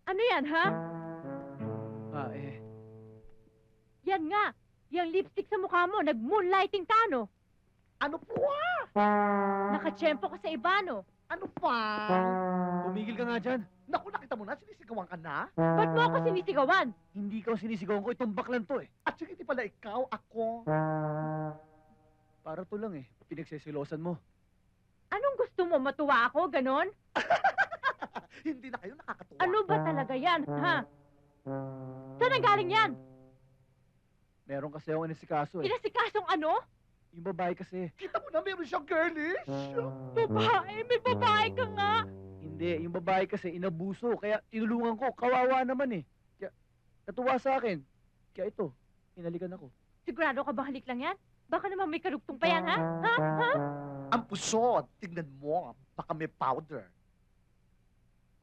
Ano yan, ha? Eh, Yan nga. Yung lipstick sa mukha mo, nag-moonlighting ka, no? Ano po Nakatsyempo ka sa iba, no? Ano pa? tumigil ka nga dyan. Naku, nakita mo na, sinisigawan ka na? Ba't mo ako sinisigawan? Hindi ka ang sinisigawan ko, itong baklan to eh. At sige, di pala ikaw, ako. Para to lang eh, pinagsisilosan mo. Anong gusto mo? Matuwa ako, ganon? Hindi na kayo nakakatuwa. Ano ba talaga yan, ha? Saan ang galing yan? Meron kasi akong inisikaso eh. Inasikasong ano? Yung babae kasi. Kita mo na, meron siyang girlish. Babae? May babae ka nga! Hindi, yung babae kasi inabuso. Kaya tinulungan ko, kawawa naman eh. Kaya natuwa sa akin. Kaya ito, inalikan ako. Sigurado ka ba halik lang yan? Baka naman may karugtong pa yan, ha? Ha? Ha? Ang puso, tignan mo, baka may powder.